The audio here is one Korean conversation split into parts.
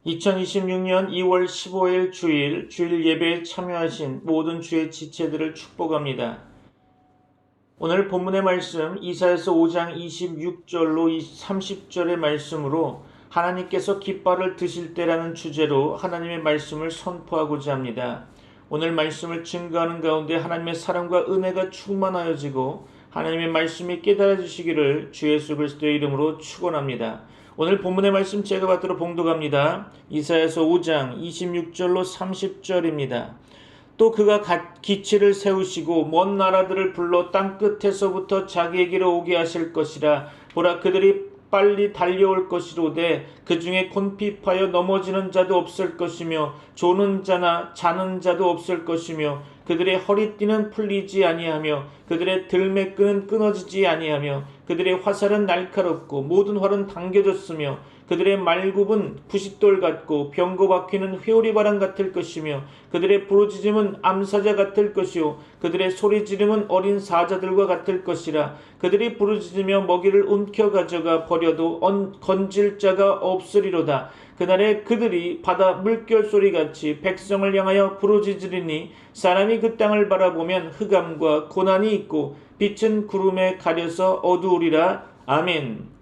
2026년 2월 15일 주일 예배에 참여하신 모든 주의 지체들을 축복합니다. 오늘 본문의 말씀 이사야서 5장 26절로 30절의 말씀으로 하나님께서 깃발을 드실 때라는 주제로 하나님의 말씀을 선포하고자 합니다. 오늘 말씀을 증거하는 가운데 하나님의 사랑과 은혜가 충만하여지고 하나님의 말씀이 깨달아지시기를 주 예수 그리스도의 이름으로 축원합니다. 오늘 본문의 말씀 제가 받들어 봉독합니다. 이사야서 5장 26절로 30절입니다. 또 그가 기치를 세우시고 먼 나라들을 불러 땅끝에서부터 자기에게로 오게 하실 것이라. 보라, 그들이 빨리 달려올 것이로되 그 중에 곤핍하여 넘어지는 자도 없을 것이며 조는 자나 자는 자도 없을 것이며 그들의 허리띠는 풀리지 아니하며 그들의 들매끈은 끊어지지 아니하며 그들의 화살은 날카롭고 모든 활은 당겨졌으며 그들의 말굽은 부싯돌 같고 병거 바퀴는 회오리바람 같을 것이며 그들의 부르짖음은 암사자 같을 것이요 그들의 소리지름은 어린 사자들과 같을 것이라. 그들이 부르짖으며 먹이를 움켜 가져가 버려도 건질 자가 없으리로다. 그날에 그들이 바다 물결 소리같이 백성을 향하여 부르짖으리니 사람이 그 땅을 바라보면 흑암과 고난이 있고 빛은 구름에 가려서 어두우리라. 아멘.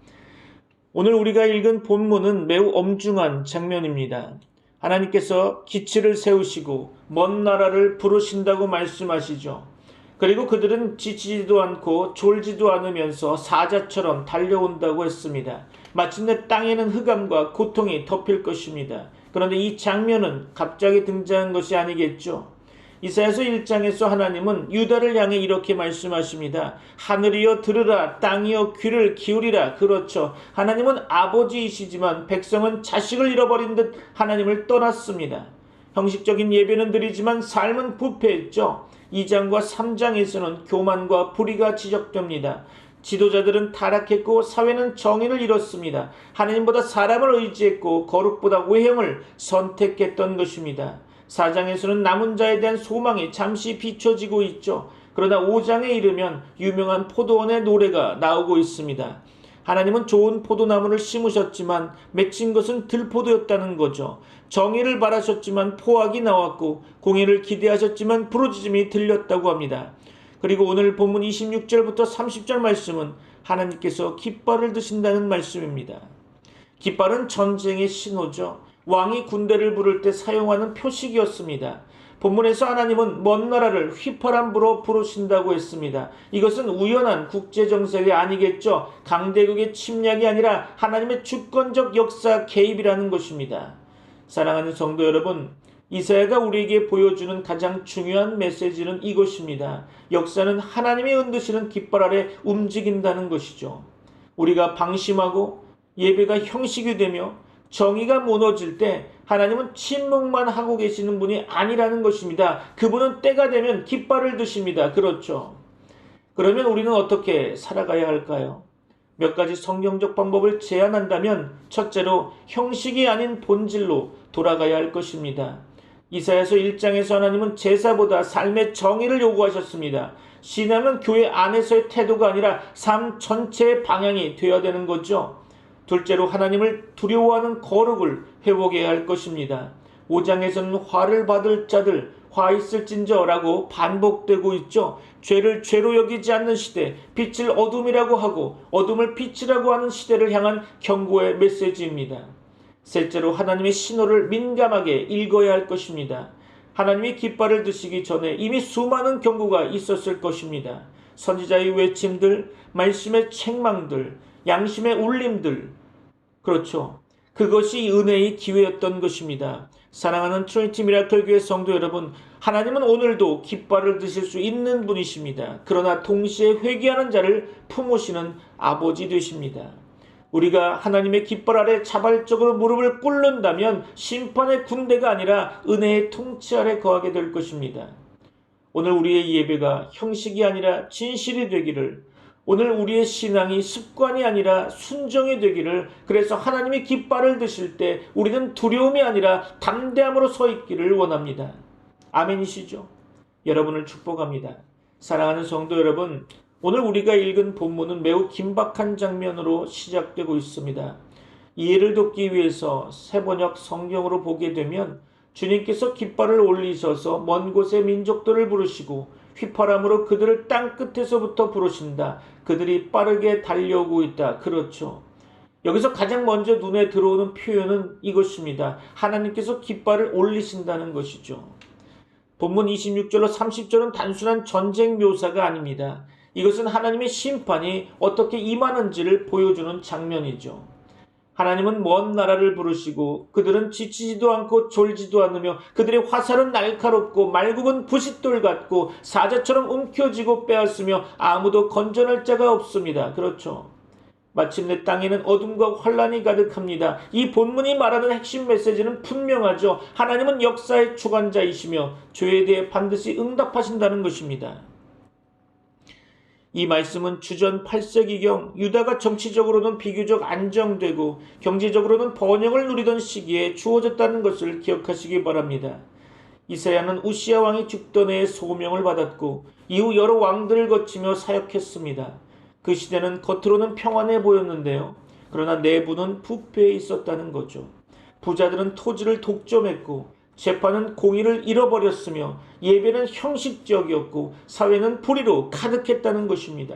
오늘 우리가 읽은 본문은 매우 엄중한 장면입니다. 하나님께서 기치를 세우시고 먼 나라를 부르신다고 말씀하시죠. 그리고 그들은 지치지도 않고 졸지도 않으면서 사자처럼 달려온다고 했습니다. 마침내 땅에는 흑암과 고통이 덮일 것입니다. 그런데 이 장면은 갑자기 등장한 것이 아니겠죠. 이사야서 1장에서 하나님은 유다를 향해 이렇게 말씀하십니다. 하늘이여 들으라, 땅이여 귀를 기울이라. 그렇죠. 하나님은 아버지이시지만 백성은 자식을 잃어버린 듯 하나님을 떠났습니다. 형식적인 예배는 드리지만 삶은 부패했죠. 2장과 3장에서는 교만과 불의가 지적됩니다. 지도자들은 타락했고 사회는 정의를 잃었습니다. 하나님보다 사람을 의지했고 거룩보다 외형을 선택했던 것입니다. 4장에서는 남은 자에 대한 소망이 잠시 비춰지고 있죠. 그러나 5장에 이르면 유명한 포도원의 노래가 나오고 있습니다. 하나님은 좋은 포도나무를 심으셨지만 맺힌 것은 들포도였다는 거죠. 정의를 바라셨지만 포악이 나왔고 공의를 기대하셨지만 부르짖음이 들렸다고 합니다. 그리고 오늘 본문 26절부터 30절 말씀은 하나님께서 깃발을 드신다는 말씀입니다. 깃발은 전쟁의 신호죠. 왕이 군대를 부를 때 사용하는 표식이었습니다. 본문에서 하나님은 먼 나라를 휘파람부로 부르신다고 했습니다. 이것은 우연한 국제정세가 아니겠죠. 강대국의 침략이 아니라 하나님의 주권적 역사 개입이라는 것입니다. 사랑하는 성도 여러분, 이사야가 우리에게 보여주는 가장 중요한 메시지는 이것입니다. 역사는 하나님이 흔드시는 깃발 아래 움직인다는 것이죠. 우리가 방심하고 예배가 형식이 되며 정의가 무너질 때 하나님은 침묵만 하고 계시는 분이 아니라는 것입니다. 그분은 때가 되면 깃발을 드십니다. 그렇죠. 그러면 우리는 어떻게 살아가야 할까요? 몇 가지 성경적 방법을 제안한다면 첫째로 형식이 아닌 본질로 돌아가야 할 것입니다. 이사야서 1장에서 하나님은 제사보다 삶의 정의를 요구하셨습니다. 신앙은 교회 안에서의 태도가 아니라 삶 전체의 방향이 되어야 되는 거죠. 둘째로 하나님을 두려워하는 거룩을 회복해야 할 것입니다. 5장에서는 화를 받을 자들 화 있을진저라고 반복되고 있죠. 죄를 죄로 여기지 않는 시대, 빛을 어둠이라고 하고 어둠을 빛이라고 하는 시대를 향한 경고의 메시지입니다. 셋째로 하나님의 신호를 민감하게 읽어야 할 것입니다. 하나님이 깃발을 드시기 전에 이미 수많은 경고가 있었을 것입니다. 선지자의 외침들, 말씀의 책망들, 양심의 울림들, 그렇죠. 그것이 은혜의 기회였던 것입니다. 사랑하는 트리니티 미라클 교회 성도 여러분, 하나님은 오늘도 깃발을 드실 수 있는 분이십니다. 그러나 동시에 회개하는 자를 품으시는 아버지 되십니다. 우리가 하나님의 깃발 아래 자발적으로 무릎을 꿇는다면 심판의 군대가 아니라 은혜의 통치 아래 거하게 될 것입니다. 오늘 우리의 예배가 형식이 아니라 진실이 되기를, 오늘 우리의 신앙이 습관이 아니라 순종이 되기를, 그래서 하나님이 깃발을 드실 때 우리는 두려움이 아니라 담대함으로 서 있기를 원합니다. 아멘이시죠? 여러분을 축복합니다. 사랑하는 성도 여러분, 오늘 우리가 읽은 본문은 매우 긴박한 장면으로 시작되고 있습니다. 이해를 돕기 위해서 세번역 성경으로 보게 되면 주님께서 깃발을 올리셔서 먼 곳의 민족들을 부르시고 휘파람으로 그들을 땅 끝에서부터 부르신다. 그들이 빠르게 달려오고 있다. 그렇죠. 여기서 가장 먼저 눈에 들어오는 표현은 이것입니다. 하나님께서 깃발을 올리신다는 것이죠. 본문 26절로 30절은 단순한 전쟁 묘사가 아닙니다. 이것은 하나님의 심판이 어떻게 임하는지를 보여주는 장면이죠. 하나님은 먼 나라를 부르시고 그들은 지치지도 않고 졸지도 않으며 그들의 화살은 날카롭고 말굽은 부싯돌 같고 사자처럼 움켜쥐고 빼앗으며 아무도 건져낼 자가 없습니다. 그렇죠. 마침내 땅에는 어둠과 환란이 가득합니다. 이 본문이 말하는 핵심 메시지는 분명하죠. 하나님은 역사의 주관자이시며 죄에 대해 반드시 응답하신다는 것입니다. 이 말씀은 주전 8세기경 유다가 정치적으로는 비교적 안정되고 경제적으로는 번영을 누리던 시기에 주어졌다는 것을 기억하시기 바랍니다. 이사야는 우시야 왕이 죽던 해에 소명을 받았고 이후 여러 왕들을 거치며 사역했습니다. 그 시대는 겉으로는 평안해 보였는데요. 그러나 내부는 부패해 있었다는 거죠. 부자들은 토지를 독점했고 재판은 공의를 잃어버렸으며 예배는 형식적이었고 사회는 불의로 가득했다는 것입니다.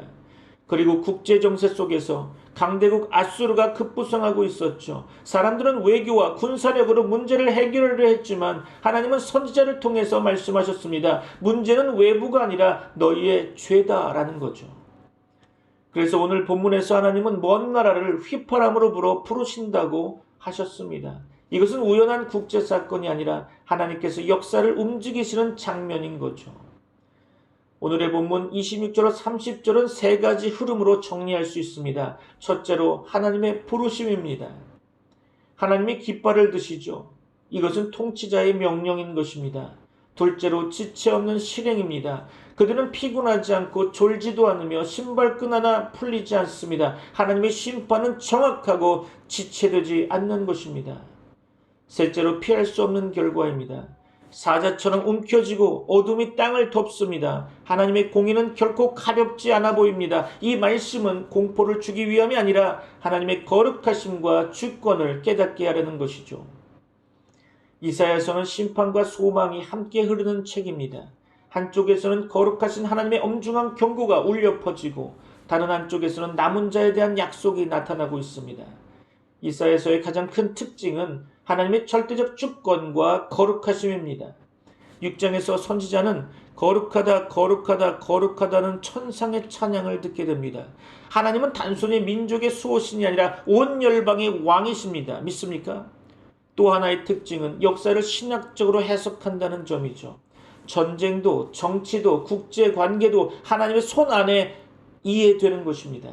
그리고 국제정세 속에서 강대국 아수르가 급부상하고 있었죠. 사람들은 외교와 군사력으로 문제를 해결하려 했지만 하나님은 선지자를 통해서 말씀하셨습니다. 문제는 외부가 아니라 너희의 죄다라는 거죠. 그래서 오늘 본문에서 하나님은 먼 나라를 휘파람으로 불어 부르신다고 하셨습니다. 이것은 우연한 국제사건이 아니라 하나님께서 역사를 움직이시는 장면인 거죠. 오늘의 본문 26절로 30절은 세 가지 흐름으로 정리할 수 있습니다. 첫째로 하나님의 부르심입니다. 하나님이 깃발을 드시죠. 이것은 통치자의 명령인 것입니다. 둘째로 지체 없는 실행입니다. 그들은 피곤하지 않고 졸지도 않으며 신발끈 하나 풀리지 않습니다. 하나님의 심판은 정확하고 지체되지 않는 것입니다. 셋째로 피할 수 없는 결과입니다. 사자처럼 움켜쥐고 어둠이 땅을 덮습니다. 하나님의 공의는 결코 가볍지 않아 보입니다. 이 말씀은 공포를 주기 위함이 아니라 하나님의 거룩하심과 주권을 깨닫게 하려는 것이죠. 이사야서는 심판과 소망이 함께 흐르는 책입니다. 한쪽에서는 거룩하신 하나님의 엄중한 경고가 울려 퍼지고 다른 한쪽에서는 남은 자에 대한 약속이 나타나고 있습니다. 이사야서의 가장 큰 특징은 하나님의 절대적 주권과 거룩하심입니다. 6장에서 선지자는 거룩하다 거룩하다 거룩하다는 천상의 찬양을 듣게 됩니다. 하나님은 단순히 민족의 수호신이 아니라 온 열방의 왕이십니다. 믿습니까? 또 하나의 특징은 역사를 신학적으로 해석한다는 점이죠. 전쟁도 정치도 국제관계도 하나님의 손 안에 이해되는 것입니다.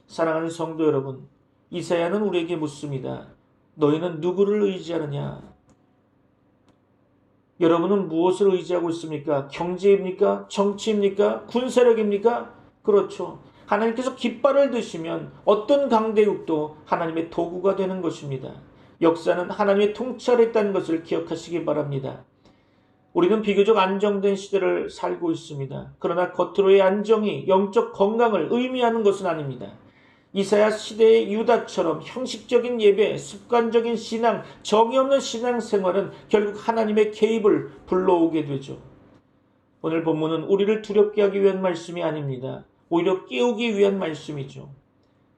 사랑하는 성도 여러분, 이사야는 우리에게 묻습니다. 너희는 누구를 의지하느냐? 여러분은 무엇을 의지하고 있습니까? 경제입니까? 정치입니까? 군사력입니까? 그렇죠. 하나님께서 깃발을 드시면 어떤 강대국도 하나님의 도구가 되는 것입니다. 역사는 하나님의 통치 아래 있다는 것을 기억하시기 바랍니다. 우리는 비교적 안정된 시대를 살고 있습니다. 그러나 겉으로의 안정이 영적 건강을 의미하는 것은 아닙니다. 이사야 시대의 유다처럼 형식적인 예배, 습관적인 신앙, 정의 없는 신앙생활은 결국 하나님의 개입을 불러오게 되죠. 오늘 본문은 우리를 두렵게 하기 위한 말씀이 아닙니다. 오히려 깨우기 위한 말씀이죠.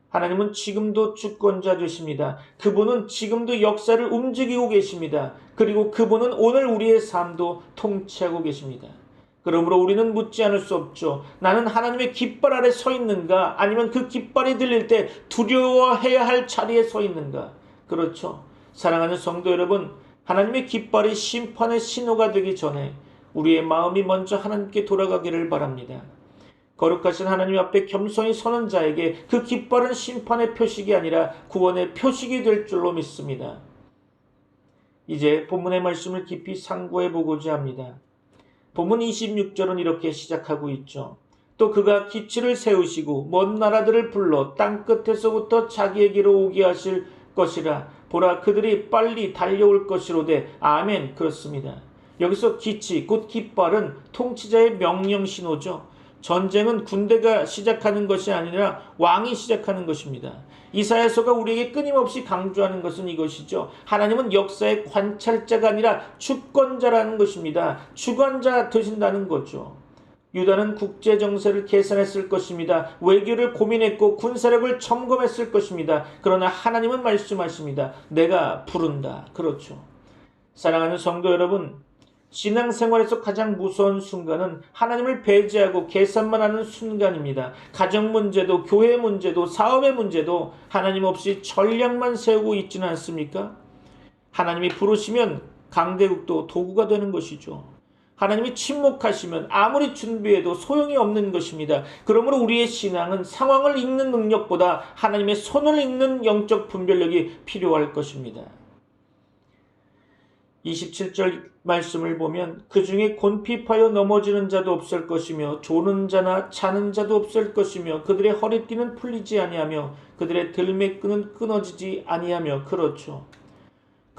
하나님은 지금도 주권자 되십니다. 그분은 지금도 역사를 움직이고 계십니다. 그리고 그분은 오늘 우리의 삶도 통치하고 계십니다. 그러므로 우리는 묻지 않을 수 없죠. 나는 하나님의 깃발 아래 서 있는가? 아니면 그 깃발이 들릴 때 두려워해야 할 자리에 서 있는가? 그렇죠. 사랑하는 성도 여러분, 하나님의 깃발이 심판의 신호가 되기 전에 우리의 마음이 먼저 하나님께 돌아가기를 바랍니다. 거룩하신 하나님 앞에 겸손히 서는 자에게 그 깃발은 심판의 표식이 아니라 구원의 표식이 될 줄로 믿습니다. 이제 본문의 말씀을 깊이 상고해 보고자 합니다. 본문 26절은 이렇게 시작하고 있죠. 또 그가 기치를 세우시고 먼 나라들을 불러 땅 끝에서부터 자기에게로 오게 하실 것이라. 보라, 그들이 빨리 달려올 것이로되. 아멘. 그렇습니다. 여기서 기치, 곧 깃발은 통치자의 명령 신호죠. 전쟁은 군대가 시작하는 것이 아니라 왕이 시작하는 것입니다. 이사야서가 우리에게 끊임없이 강조하는 것은 이것이죠. 하나님은 역사의 관찰자가 아니라 주권자라는 것입니다. 주관자 되신다는 거죠. 유다는 국제 정세를 계산했을 것입니다. 외교를 고민했고 군사력을 점검했을 것입니다. 그러나 하나님은 말씀하십니다. 내가 부른다. 그렇죠. 사랑하는 성도 여러분, 신앙생활에서 가장 무서운 순간은 하나님을 배제하고 계산만 하는 순간입니다. 가정 문제도 교회 문제도 사업의 문제도 하나님 없이 전략만 세우고 있지는 않습니까? 하나님이 부르시면 강대국도 도구가 되는 것이죠. 하나님이 침묵하시면 아무리 준비해도 소용이 없는 것입니다. 그러므로 우리의 신앙은 상황을 읽는 능력보다 하나님의 손을 읽는 영적 분별력이 필요할 것입니다. 27절 말씀을 보면 그 중에 곤핍하여 넘어지는 자도 없을 것이며 조는 자나 자는 자도 없을 것이며 그들의 허리띠는 풀리지 아니하며 그들의 들매끈은 끊어지지 아니하며. 그렇죠.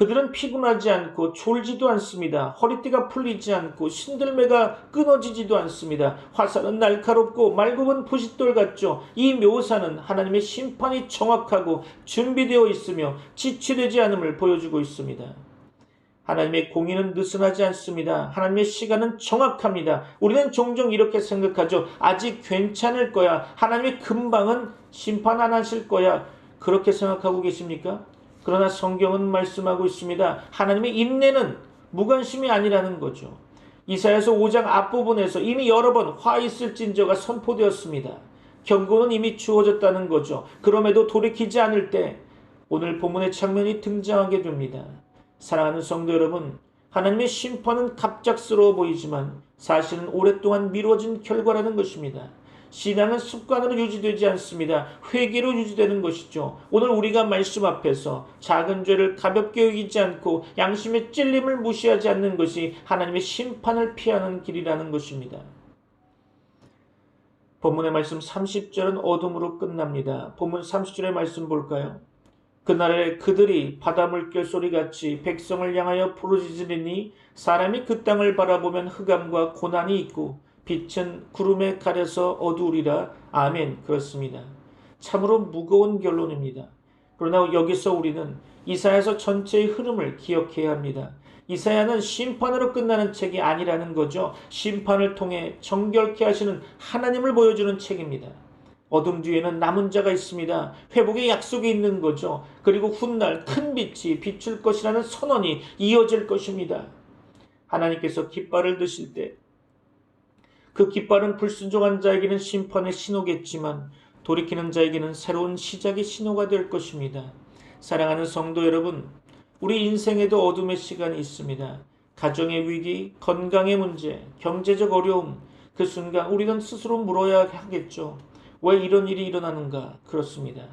그들은 피곤하지 않고 졸지도 않습니다. 허리띠가 풀리지 않고 신들매가 끊어지지도 않습니다. 화살은 날카롭고 말굽은 부싯돌 같죠. 이 묘사는 하나님의 심판이 정확하고 준비되어 있으며 지체되지 않음을 보여주고 있습니다. 하나님의 공의는 느슨하지 않습니다. 하나님의 시간은 정확합니다. 우리는 종종 이렇게 생각하죠. 아직 괜찮을 거야. 하나님의 금방은 심판 안 하실 거야. 그렇게 생각하고 계십니까? 그러나 성경은 말씀하고 있습니다. 하나님의 인내는 무관심이 아니라는 거죠. 이사야서 5장 앞부분에서 이미 여러 번 화 있을진저가 선포되었습니다. 경고는 이미 주어졌다는 거죠. 그럼에도 돌이키지 않을 때 오늘 본문의 장면이 등장하게 됩니다. 사랑하는 성도 여러분, 하나님의 심판은 갑작스러워 보이지만 사실은 오랫동안 미뤄진 결과라는 것입니다. 신앙은 습관으로 유지되지 않습니다. 회개로 유지되는 것이죠. 오늘 우리가 말씀 앞에서 작은 죄를 가볍게 여기지 않고 양심의 찔림을 무시하지 않는 것이 하나님의 심판을 피하는 길이라는 것입니다. 본문의 말씀 30절은 어둠으로 끝납니다. 본문 30절의 말씀 볼까요? 그날에 그들이 바다 물결 소리같이 백성을 향하여 부르짖으리니 사람이 그 땅을 바라보면 흑암과 고난이 있고 빛은 구름에 가려서 어두우리라. 아멘. 그렇습니다. 참으로 무거운 결론입니다. 그러나 여기서 우리는 이사야서 전체의 흐름을 기억해야 합니다. 이사야는 심판으로 끝나는 책이 아니라는 거죠. 심판을 통해 정결케 하시는 하나님을 보여주는 책입니다. 어둠 뒤에는 남은 자가 있습니다. 회복의 약속이 있는 거죠. 그리고 훗날 큰 빛이 비출 것이라는 선언이 이어질 것입니다. 하나님께서 깃발을 드실 때 그 깃발은 불순종한 자에게는 심판의 신호겠지만 돌이키는 자에게는 새로운 시작의 신호가 될 것입니다. 사랑하는 성도 여러분, 우리 인생에도 어둠의 시간이 있습니다. 가정의 위기, 건강의 문제, 경제적 어려움, 그 순간 우리는 스스로 물어야 하겠죠. 왜 이런 일이 일어나는가? 그렇습니다.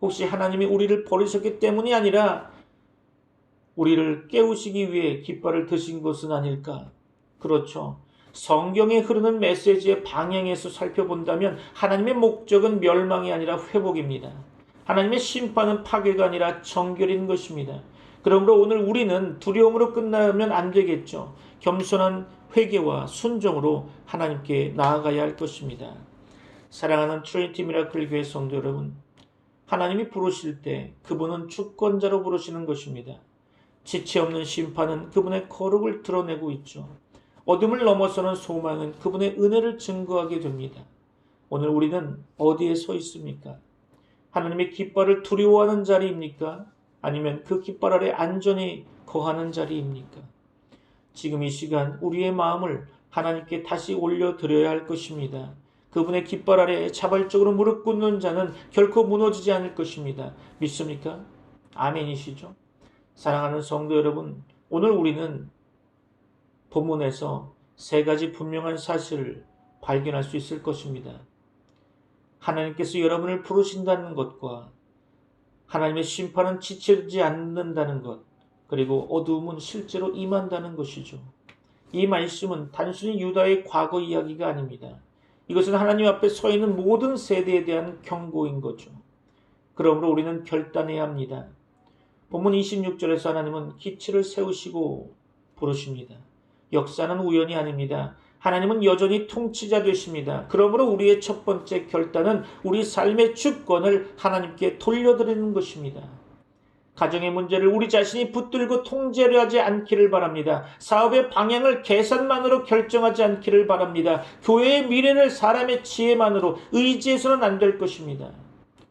혹시 하나님이 우리를 버리셨기 때문이 아니라 우리를 깨우시기 위해 깃발을 드신 것은 아닐까? 그렇죠. 성경에 흐르는 메시지의 방향에서 살펴본다면 하나님의 목적은 멸망이 아니라 회복입니다. 하나님의 심판은 파괴가 아니라 정결인 것입니다. 그러므로 오늘 우리는 두려움으로 끝나면 안 되겠죠. 겸손한 회개와 순종으로 하나님께 나아가야 할 것입니다. 사랑하는 트리니티 미라클 교회 성도 여러분, 하나님이 부르실 때 그분은 주권자로 부르시는 것입니다. 지체 없는 심판은 그분의 거룩을 드러내고 있죠. 어둠을 넘어서는 소망은 그분의 은혜를 증거하게 됩니다. 오늘 우리는 어디에 서 있습니까? 하나님의 깃발을 두려워하는 자리입니까? 아니면 그 깃발 아래 안전히 거하는 자리입니까? 지금 이 시간 우리의 마음을 하나님께 다시 올려드려야 할 것입니다. 그분의 깃발 아래 자발적으로 무릎 꿇는 자는 결코 무너지지 않을 것입니다. 믿습니까? 아멘이시죠? 사랑하는 성도 여러분, 오늘 우리는 본문에서 세 가지 분명한 사실을 발견할 수 있을 것입니다. 하나님께서 여러분을 부르신다는 것과 하나님의 심판은 지체되지 않는다는 것, 그리고 어두움은 실제로 임한다는 것이죠. 이 말씀은 단순히 유다의 과거 이야기가 아닙니다. 이것은 하나님 앞에 서 있는 모든 세대에 대한 경고인 거죠. 그러므로 우리는 결단해야 합니다. 본문 26절에서 하나님은 기치를 세우시고 부르십니다. 역사는 우연이 아닙니다. 하나님은 여전히 통치자 되십니다. 그러므로 우리의 첫 번째 결단은 우리 삶의 주권을 하나님께 돌려드리는 것입니다. 가정의 문제를 우리 자신이 붙들고 통제를 하지 않기를 바랍니다. 사업의 방향을 계산만으로 결정하지 않기를 바랍니다. 교회의 미래를 사람의 지혜만으로 의지해서는 안 될 것입니다.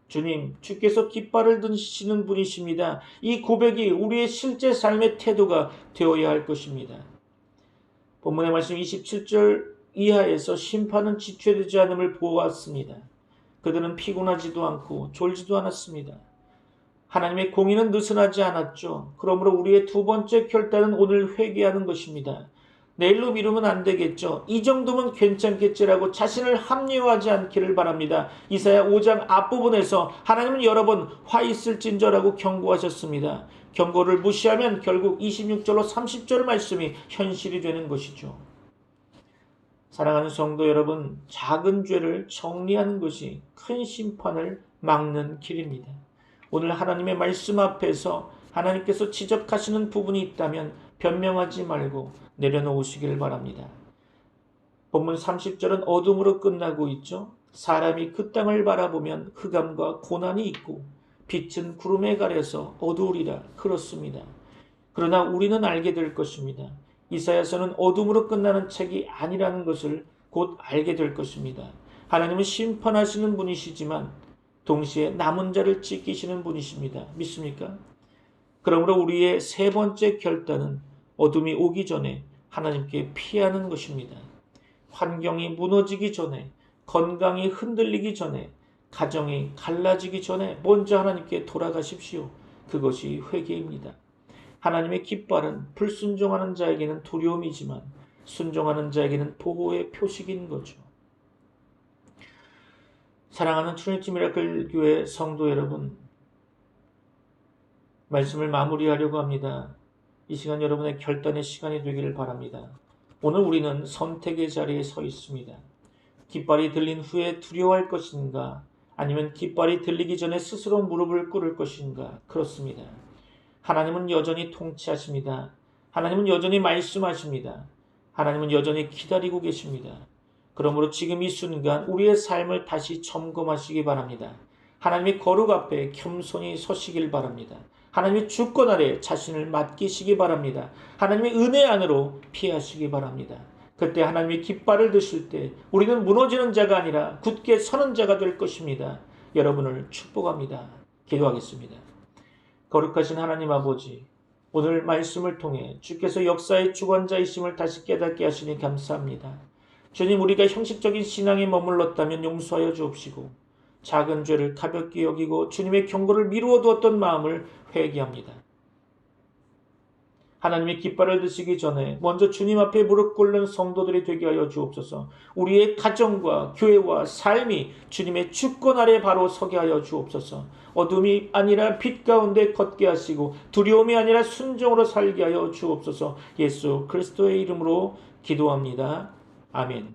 주님, 주께서 깃발을 드시는 분이십니다. 이 고백이 우리의 실제 삶의 태도가 되어야 할 것입니다. 본문의 말씀 27절 이하에서 심판은 지체되지 않음을 보았습니다. 그들은 피곤하지도 않고 졸지도 않았습니다. 하나님의 공의는 느슨하지 않았죠. 그러므로 우리의 두 번째 결단은 오늘 회개하는 것입니다. 내일로 미루면 안 되겠죠. 이 정도면 괜찮겠지라고 자신을 합리화하지 않기를 바랍니다. 이사야 5장 앞부분에서 하나님은 여러 번 화 있을진저라고 경고하셨습니다. 경고를 무시하면 결국 26절로 30절 말씀이 현실이 되는 것이죠. 사랑하는 성도 여러분, 작은 죄를 정리하는 것이 큰 심판을 막는 길입니다. 오늘 하나님의 말씀 앞에서 하나님께서 지적하시는 부분이 있다면 변명하지 말고 내려놓으시길 바랍니다. 본문 30절은 어둠으로 끝나고 있죠. 사람이 그 땅을 바라보면 흑암과 고난이 있고 빛은 구름에 가려서 어두우리라. 그렇습니다. 그러나 우리는 알게 될 것입니다. 이사야서는 어둠으로 끝나는 책이 아니라는 것을 곧 알게 될 것입니다. 하나님은 심판하시는 분이시지만 동시에 남은 자를 지키시는 분이십니다. 믿습니까? 그러므로 우리의 세 번째 결단은 어둠이 오기 전에 하나님께 피하는 것입니다. 환경이 무너지기 전에, 건강이 흔들리기 전에, 가정이 갈라지기 전에 먼저 하나님께 돌아가십시오. 그것이 회개입니다. 하나님의 깃발은 불순종하는 자에게는 두려움이지만 순종하는 자에게는 보호의 표식인 거죠. 사랑하는 트리니티 미라클 교회 성도 여러분, 말씀을 마무리하려고 합니다. 이 시간 여러분의 결단의 시간이 되기를 바랍니다. 오늘 우리는 선택의 자리에 서 있습니다. 깃발이 들린 후에 두려워할 것인가? 아니면 깃발이 들리기 전에 스스로 무릎을 꿇을 것인가? 그렇습니다. 하나님은 여전히 통치하십니다. 하나님은 여전히 말씀하십니다. 하나님은 여전히 기다리고 계십니다. 그러므로 지금 이 순간 우리의 삶을 다시 점검하시기 바랍니다. 하나님의 거룩 앞에 겸손히 서시길 바랍니다. 하나님의 주권 아래 자신을 맡기시기 바랍니다. 하나님의 은혜 안으로 피하시기 바랍니다. 그때 하나님의 깃발을 드실 때 우리는 무너지는 자가 아니라 굳게 서는 자가 될 것입니다. 여러분을 축복합니다. 기도하겠습니다. 거룩하신 하나님 아버지, 오늘 말씀을 통해 주께서 역사의 주관자이심을 다시 깨닫게 하시니 감사합니다. 주님, 우리가 형식적인 신앙에 머물렀다면 용서하여 주옵시고 작은 죄를 가볍게 여기고 주님의 경고를 미루어 두었던 마음을 회개합니다. 하나님의 깃발을 드시기 전에 먼저 주님 앞에 무릎 꿇는 성도들이 되게 하여 주옵소서. 우리의 가정과 교회와 삶이 주님의 주권 아래 바로 서게 하여 주옵소서. 어둠이 아니라 빛 가운데 걷게 하시고 두려움이 아니라 순종으로 살게 하여 주옵소서. 예수 그리스도의 이름으로 기도합니다. 아멘.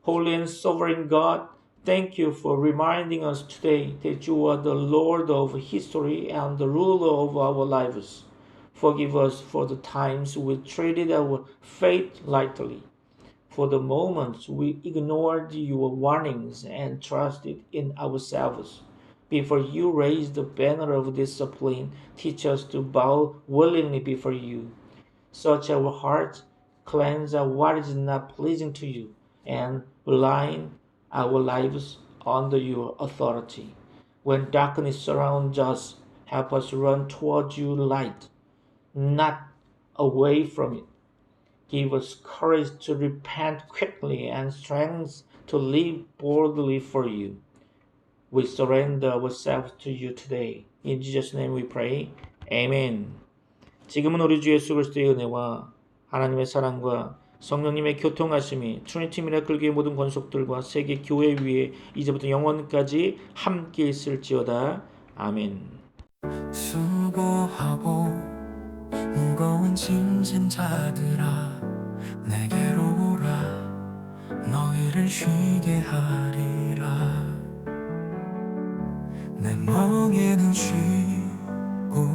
Holy and sovereign God, thank you for reminding us today that you are the Lord of history and the ruler of our lives. Forgive us for the times we treated our faith lightly, for the moments we ignored your warnings and trusted in ourselves. Before you raise the banner of discipline, teach us to bow willingly before you. Search our hearts, cleanse what is not pleasing to you, and align our lives under your authority. When darkness surrounds us, help us run towards your light, not away from it. Give us courage to repent quickly and strength to live boldly for you. We surrender ourselves to you today. In Jesus' name we pray. Amen. 지금은 우리 주 예수 그리스도의 은혜와 하나님의 사랑과 성령님의 교통하심이 트리니티 미라클 교회 모든 권속들과 세계 교회 위에 이제부터 영원까지 함께 있을지어다. 아멘. 수고하고 무거운 짐진 자들아 내게로 오라 너희를 쉬게 하리라 내 멍에는 쉬고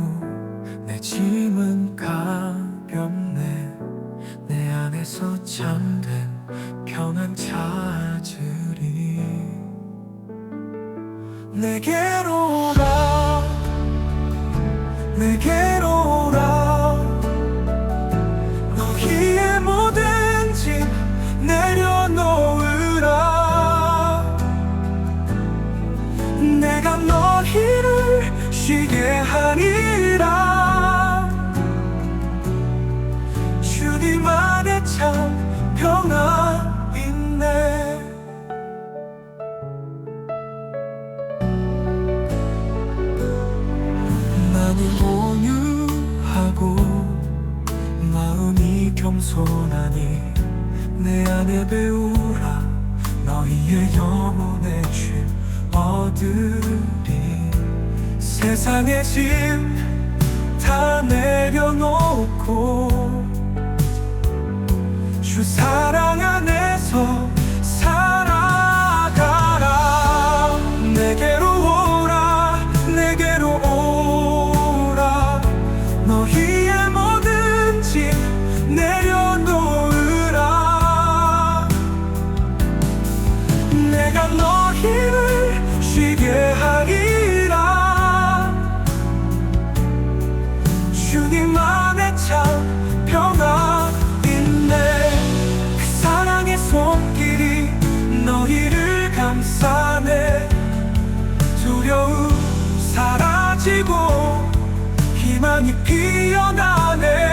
내 짐은 가볍네 내 안에서 잠든 하고 마음이 겸손하니 내 안에 배우라. 너희의 영혼의 주 얻으리. 세상의 짐 다 내려놓고 주 사랑 안에서 살아가라. 내게로 오라, 내게로 오라. 너희의 모든 짐 내려놓으라. 내가 너희를 쉬게 하리라. 주님 안에 참 평화 있네. 그 사랑의 손길이 너희를 감싸네. 두려움 사라지고 희망이 피어나네.